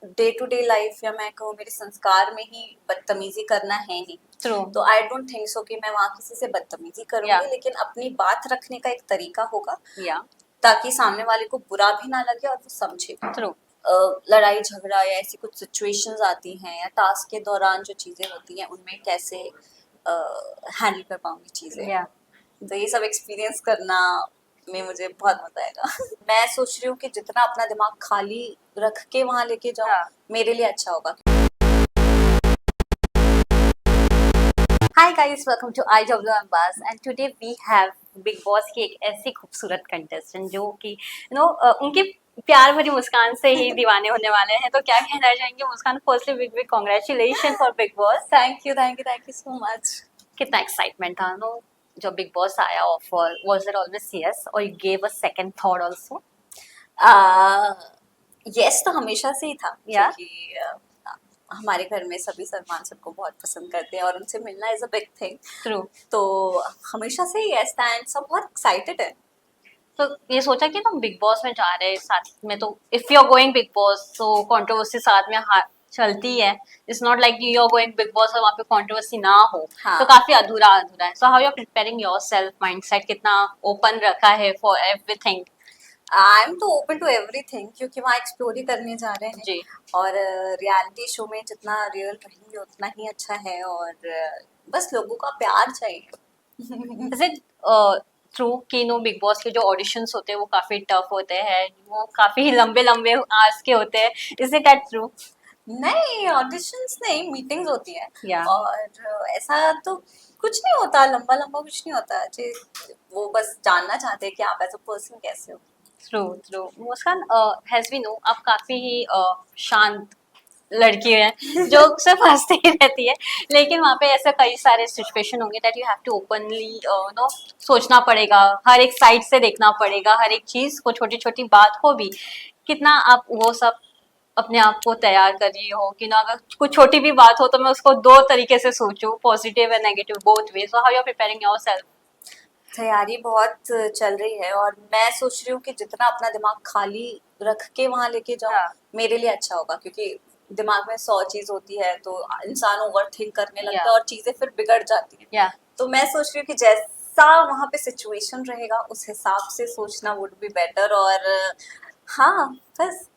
Day to day life या मैं कहूँ मेरे संस्कार में ही बदतमीजी करना है नहीं। ट्रू। तो आई डोंट थिंक सो कि मैं वहाँ किसी से बदतमीजी करूंगी, Yeah. लेकिन अपनी बात रखने का एक तरीका होगा या ताकि सामने वाले को बुरा भी ना लगे और वो समझे। ट्रू। लड़ाई झगड़ा या ऐसी कुछ सिचुएशंस आती हैं या टास्क के दौरान जो चीजें होती हैं उनमें कैसे हैंडल कर पाऊंगी चीजें। या तो ये सब एक्सपीरियंस करना में मुझे बहुत मजा आएगा। मैं सोच रही हूँ कि जितना अपना दिमाग खाली रख के वहां लेके जाऊँ हाँ। मेरे लिए अच्छा होगा। Hi guys, welcome to IW Ambas and today we have Bigg Boss की एक ऐसी खूबसूरत कंटेस्टेंट जो कि उनके प्यार भरी मुस्कान से ही दीवाने होने वाले हैं। तो क्या कहना चाहेंगे Muskan? Firstly big big congratulation for Bigg Boss. Thank you so much. कितना एक्साइटमेंट था नो जब बिग बॉस आया offer? Was it always yes और you gave a second thought also? Yes तो हमेशा से ही था, Yeah. क्योंकि हमारे घर में सभी सलमान सर को बहुत पसंद करते हैं और उनसे मिलना is a big thing. True. तो हमेशा से ही यस था एंड सब बहुत एक्साइटेड है। तो ये सोचा कि तुम बिग बॉस में जा रहे हैं साथ में, तो if you are going Bigg Boss तो कंट्रोवर्सी साथ में चलती है। It's not like you are going Bigg Boss और वहाँ पे कंट्रोवर्सी ना हो। हाँ। तो काफी अधूरा अधूरा है। So how you are preparing yourself? Mindset कितना ओपन रखा है फॉर एवरीथिंग? आई एम तो ओपन टू एवरीथिंग, क्योंकि वहाँ एक्सप्लोर ही करने जा रहे हैं जी। और रियलिटी शो में जितना रियल रहेंगे उतना ही अच्छा है और बस लोगों का प्यार चाहिए। इज इट ट्रू कि नो बिग बॉस के जो ऑडिशंस होते हैं वो काफी टफ होते हैं, वो काफी लंबे लंबे आवर्स के होते हैं? Is it that true? नहीं, ऑडिशंस नहीं, मीटिंग्स होती है। या और ऐसा तो कुछ नहीं होता, लंबा लंबा कुछ नहीं होता जी। वो बस जानना चाहते हैं कि आप एज अ पर्सन कैसे हो। True true. Muskan, has we know आप काफी ही शांत लड़की है जो सिर्फ हंसती ही रहती है, लेकिन वहाँ पे ऐसे कई सारे सिचुएशन होंगे that you have to openly no सोचना पड़ेगा, हर एक साइड से देखना पड़ेगा, हर एक चीज को, छोटी छोटी बात को भी। कितना आप वो सब अपने आप को तैयार कर रही हो कि ना अगर कुछ छोटी भी बात हो तो मैं उसको दो तरीके से सोचूं, positive and negative both way. So how you are preparing yourself? तैयारी बहुत चल रही है और मैं सोच रही हूँ कि जितना अपना दिमाग खाली रख के वहां लेके जाऊँ हाँ। मेरे लिए अच्छा होगा, क्योंकि दिमाग में 100 चीज होती है तो इंसान ओवर थिंक करने लगता है Yeah. और चीजें फिर बिगड़ जाती हैं। या तो मैं सोच रही हूँ कि जैसा वहां पे सिचुएशन रहेगा उस हिसाब से सोचना वुड बी बेटर। और हाँ, बस।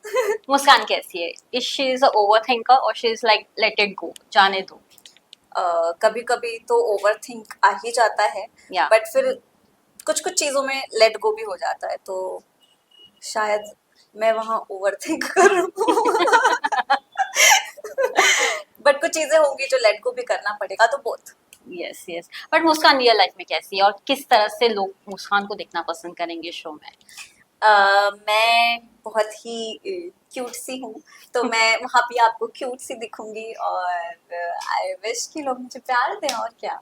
मुस्कान कैसी है? Is she is a overthinker और she is like let it go, जाने दो? कभी कभी तो ओवर थिंक आ ही जाता है, या बट फिर कुछ कुछ चीजों में लेट गो भी हो जाता है, तो शायद मैं वहां ओवर थिंक करूँ। बट कुछ चीजें होंगी जो लेट गो भी करना पड़ेगा, तो both. Yes yes. But Muskan real life में कैसी है और किस तरह से लोग मुस्कान को देखना पसंद करेंगे शो में? मैं बहुत ही क्यूट सी हूँ, तो मैं वहाँ पे आपको क्यूट सी दिखूंगी और आई विश कि लोग मुझे प्यार दें, और क्या।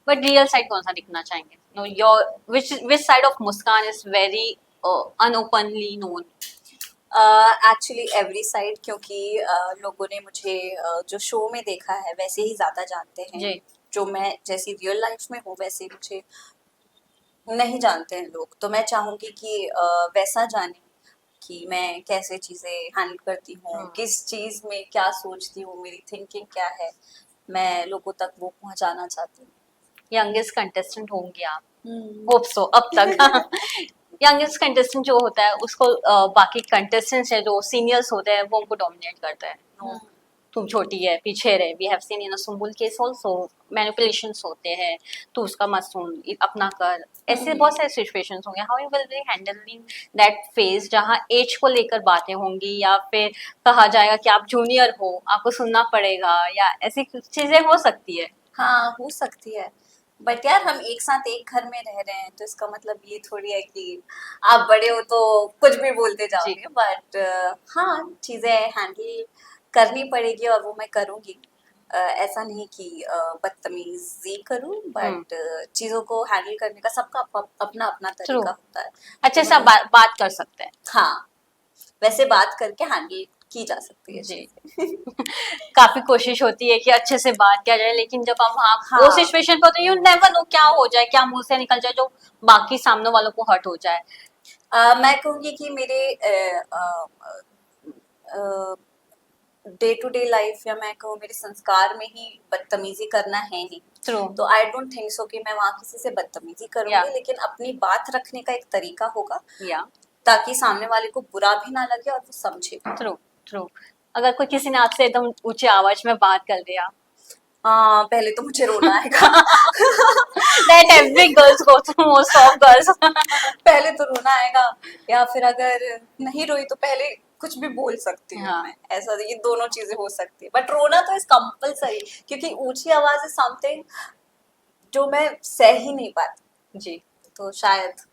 बट रियल साइड कौन सा दिखना चाहेंगे? No your which side of Muskan is very unopenly known? Actually every side, क्योंकि लोगों ने मुझे जो शो में देखा है वैसे ही ज्यादा जानते हैं। जी। जो मैं जैसी रियल लाइफ में हूँ वैसे मुझे नहीं जानते हैं लोग, तो मैं चाहूंगी कि वैसा जाने कि मैं कैसे चीजें हैंडल करती हूँ, किस चीज में क्या सोचती हूँ, मेरी थिंकिंग क्या है, मैं लोगों तक वो पहुंचाना चाहती हूँ। यंगेस्ट कंटेस्टेंट होंगे आप? होप सो अब तक। यंगेस्ट कंटेस्टेंट जो होता है उसको बाकी कंटेस्टेंट्स है जो सीनियर्स होते हैं वो उनको डोमिनेट करता है। नो तुम छोटी है, पीछे रहे। We have seen in a Sumbul case also manipulations होते हैं, तो उसका मत सुन, अपना कर। ऐसे बहुत सारे सिचुएशंस होंगे। How you will be handling that phase जहाँ एज को लेकर बातें होंगी या फिर कहा जाएगा कि आप जूनियर हो, आपको सुनना पड़ेगा, या ऐसी कुछ चीजें हो सकती है? हाँ, हो सकती है, बट यार हम एक साथ एक घर में रह रहे हैं तो इसका मतलब ये थोड़ी है कि आप बड़े हो तो कुछ भी बोलते जी। जाओगे। बट हाँ, चीजें हैंडल करनी पड़ेगी और वो मैं करूँगी। ऐसा नहीं कि बदतमीजी करूँ, बट चीजों को हैंडल करने का सबका अपना अपना ट्रू। तरीका होता है। अच्छे तो से आप बात कर सकते हैं। हाँ, वैसे बात करके हैंडल की जा सकती है जी। चीजें। काफी कोशिश होती है कि अच्छे से बात किया जाए, लेकिन जब हम वहाँ वो हाँ, सिचुएशन पर, तो यू नेवर नो क्या हो जाए, क्या मुंह से निकल जाए जो बाकी सामने वालों को हर्ट हो जाए। मैं कहूँगी कि मेरे डे टू डे लाइफ या मैं कहूँ मेरे संस्कार में ही बदतमीजी करना है नहीं, ट्रू तो आई डोंट थिंक सो कि मैं वहाँ किसी से बदतमीजी करूंगी, Yeah. लेकिन अपनी बात रखने का एक तरीका होगा या ताकि सामने वाले को बुरा भी ना लगे और वो समझे। True true. अगर कोई किसी ने आपसे एकदम ऊंची आवाज में बात कर दिया, हाँ, पहले तो मुझे रोना आएगा। that every girls go through, most of girls. पहले तो रोना आएगा, या फिर अगर नहीं रोई तो पहले कुछ भी बोल सकती हूँ हाँ. मैं, ऐसा ये दोनों चीजें हो सकती है, बट रोना तो इज कंपलसरी, क्योंकि ऊंची आवाज इज समथिंग जो मैं सह ही नहीं पाती, जी। तो शायद।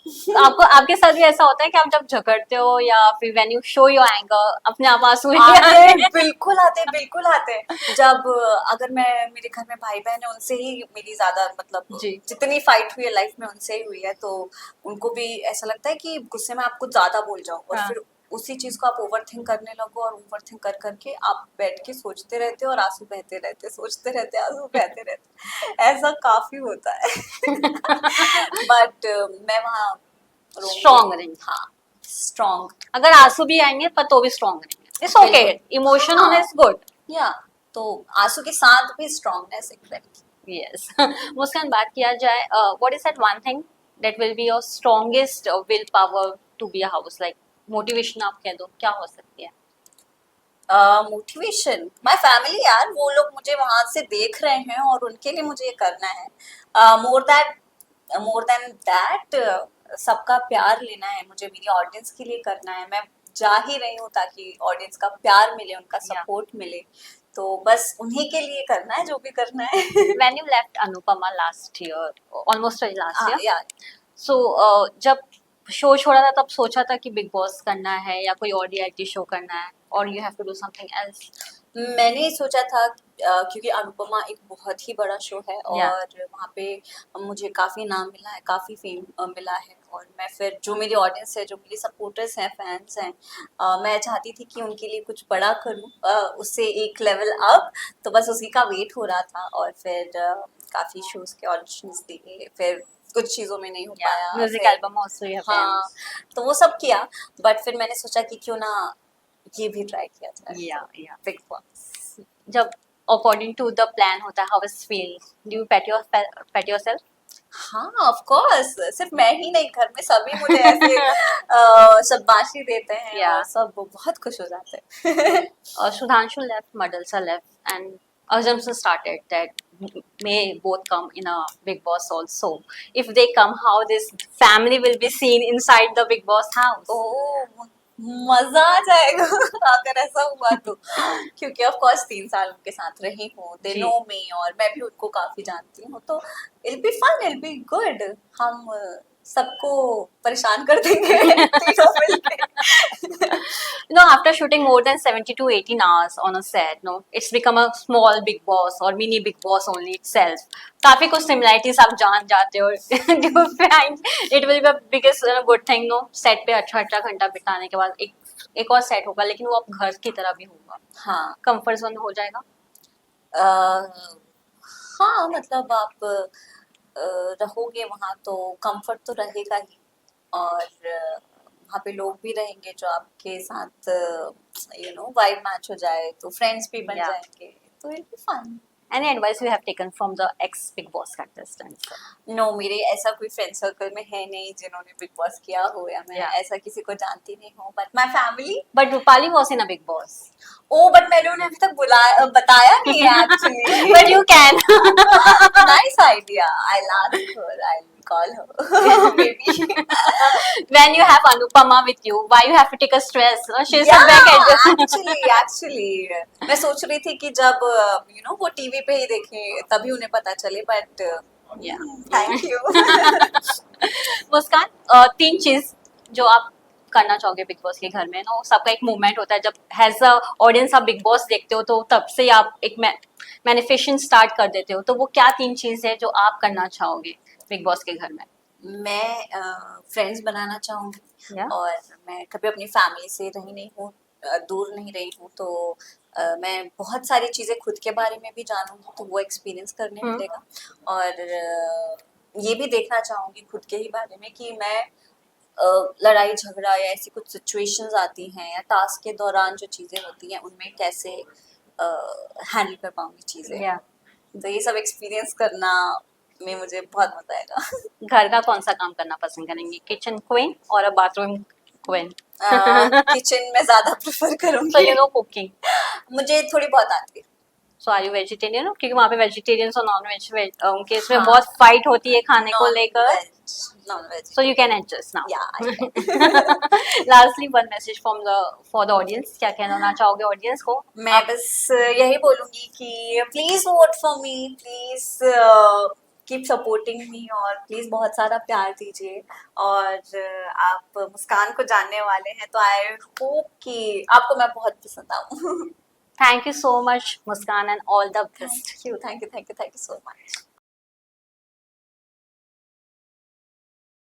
तो आपको आपके साथ भी ऐसा होता है कि आप जब झगड़ते हो या फिर when you show your anger अपने आप आंसू आते, बिल्कुल आते, बिल्कुल आते। जब अगर मैं, मेरे घर में भाई बहन है, उनसे ही मेरी ज्यादा मतलब जी। जितनी फाइट हुई है लाइफ में उनसे ही हुई है, तो उनको भी ऐसा लगता है कि गुस्से में आप कुछ ज्यादा बोल जाओ, और हाँ. फिर उसी चीज को आप ओवर थिंक करने लगो, और ओवर थिंक कर करके आप बैठ के सोचते रहते हो और आंसू बहते रहते, सोचते रहते आंसू बहते रहते, ऐसा काफी होता है। बट मैं वहाँ स्ट्रॉन्ग रहेंगे। हाँ, स्ट्रॉन्ग। अगर आंसू भी आएंगे पर तो भी स्ट्रॉन्ग रहेंगे, इट्स ओके, बिल्कुल। इमोशन हाँ। होना इज गुड। या तो आंसू के साथ भी स्ट्रॉन्गनेस, एग्जैक्टली। यस। मुस्कान, बात किया जाए what is that one thing that will be your strongest will power to be a house, like motivation आप कह दो, क्या हो सकती है? मोटिवेशन, माय फैमिली यार, वो लोग मुझे वहां से देख रहे हैं और उनके लिए मुझे ये करना है। मोर देन दैट सबका प्यार लेना है मुझे, मेरी ऑडियंस के लिए करना है। मैं जा ही रही हूँ ताकि ऑडियंस का प्यार मिले, उनका Yeah. सपोर्ट मिले, तो बस उन्हीं के लिए करना है जो भी करना है। When you left Anupama last year, almost last year, या so जब शो छोड़ा था तब सोचा था कि बिग बॉस करना है या कोई और रियलिटी शो करना है, और you have to do something else? मैंने सोचा था क्योंकि अनुपमा एक बहुत ही बड़ा शो है, Yeah. और वहाँ पे मुझे काफ़ी नाम मिला है, काफ़ी फेम मिला है, और मैं फिर जो मेरी ऑडियंस है, जो मेरे सपोर्टर्स हैं, फैंस हैं, मैं चाहती थी कि उनके लिए कुछ बड़ा करूँ, उससे एक लेवल अप, तो बस उसी का वेट हो रहा था। और फिर काफ़ी शोज़ के ऑडिशंस दिए, फिर कुछ चीज़ों में नहीं हो पाया, म्यूजिक फिर एल्बम आल्सो यू हैव हाँ, तो वो सब किया, बट फिर मैंने सोचा कि क्यों ना ये भी ट्राई किया जाए। या बिग बॉस। जब अकॉर्डिंग टू द प्लान होता है, how is feel, do you pet yourself? हाँ, ऑफ कोर्स, सिर्फ मैं ही नहीं, घर में सभी मुझे ऐसे शाबाशी देते हैं, Yeah. और सब बहुत खुश हो जाते हैं। Sudhanshu left, Madalsa left, and assumption started that may both come in a Big Boss also. If they come, how this family will be seen inside the Big Boss house? ओह, मजा आ जाएगा अगर ऐसा हुआ तो, क्योंकि ऑफ कोर्स 3 साल उनके साथ रही हूँ, दे जी। नो मी, और मैं भी उनको काफी जानती हूँ, तो it be fun, it be good. हम सबको परेशान कर देंगे तीनों मिलके। No, after shooting more than 70 to 18 hours on a set, no, it's become a small Big Boss or mini Big Boss only itself. काफी कुछ similarities आप जान जाते हो. Do you find it will be the biggest good thing, no? Set पे 18 घंटा बिताने के बाद एक और सेट होगा, लेकिन वो अब घर की तरह भी होगा. हाँ, कंफर्ट जोन हो जाएगा. हाँ, मतलब आप रहोगे वहाँ तो कंफर्ट तो रहेगा ही, और वहाँ पे लोग भी रहेंगे जो आपके साथ वाइब मैच हो जाए, तो फ्रेंड्स भी बन Yeah. जाएंगे, तो it be fun. Any advice you have taken from the ex Big Boss contestants? No, मेरे ऐसा कोई फ्रेंड सर्कल में है नहीं जिन्होंने बिग बॉस किया हो, या मैं Yeah. ऐसा किसी को जानती नहीं हूँ, but my family. But Rupali was in a Big Boss. Oh, but मैंने उन्हें अभी तक बताया नहीं है actually. But you can. Nice idea, I'll ask her, I'll call her maybe. When you have Anupama with you, why you have to take a stress? She's Yeah, a back at actually, मैं सोच रही थी कि जब वो TV पे ही देखें तभी उन्हें पता चले, बट थैंक यू। मुस्कान, 3 चीज जो आप करना चाहोगे बिग बॉस के घर में ना, सबका एक मूवमेंट होता है जब हैज अ ऑडियंस आप बिग बॉस देखते हो, तो तब से आप एक मैनिफेस्टेशन स्टार्ट कर देते हो, तो वो क्या 3 चीज है जो आप करना चाहोगे बिग बॉस के घर में? मैं फ्रेंड्स बनाना चाहूंगी, Yeah. और मैं कभी अपनी फैमिली से रही नहीं हूँ, दूर नहीं रही हूँ, तो मैं बहुत सारी चीज़ें खुद के बारे में भी जानूंगी, तो वो एक्सपीरियंस करने मिलेगा, और ये भी देखना चाहूंगी खुद के ही बारे में कि मैं लड़ाई झगड़ा या ऐसी कुछ सिचुएशंस आती हैं या टास्क के दौरान जो चीजें होती हैं उनमें कैसे हैंडल कर पाऊंगी चीजें। या तो ये सब एक्सपीरियंस करना में मुझे बहुत मजा आएगा। घर का कौन सा काम करना पसंद करेंगे, किचन क्वीन और बाथरूम क्वीन? किचन में ज्यादा प्रेफर सो करूंगी। यू नो कुकिंग, मुझे थोड़ी बहुत आती है। सो आर यू वेजिटेरियन हो? क्योंकि वहाँ पे वेजिटेरियंस और नॉन वेज उनके इसमें हाँ। बहुत फाइट होती है खाने को लेकर, non veg so you can adjust now. या Lastly, one message from the for the audience. क्या कहना चाहोगे ऑडियंस को? मैं बस यही बोलूंगी कि please vote for me, please keep supporting me और प्लीज बहुत सारा प्यार दीजिए। और आप मुस्कान को जानने वाले हैं तो आई होप कि आपको मैं बहुत पसंद आऊँ। Thank you so much, Muskan, and all the best. Thank you so much.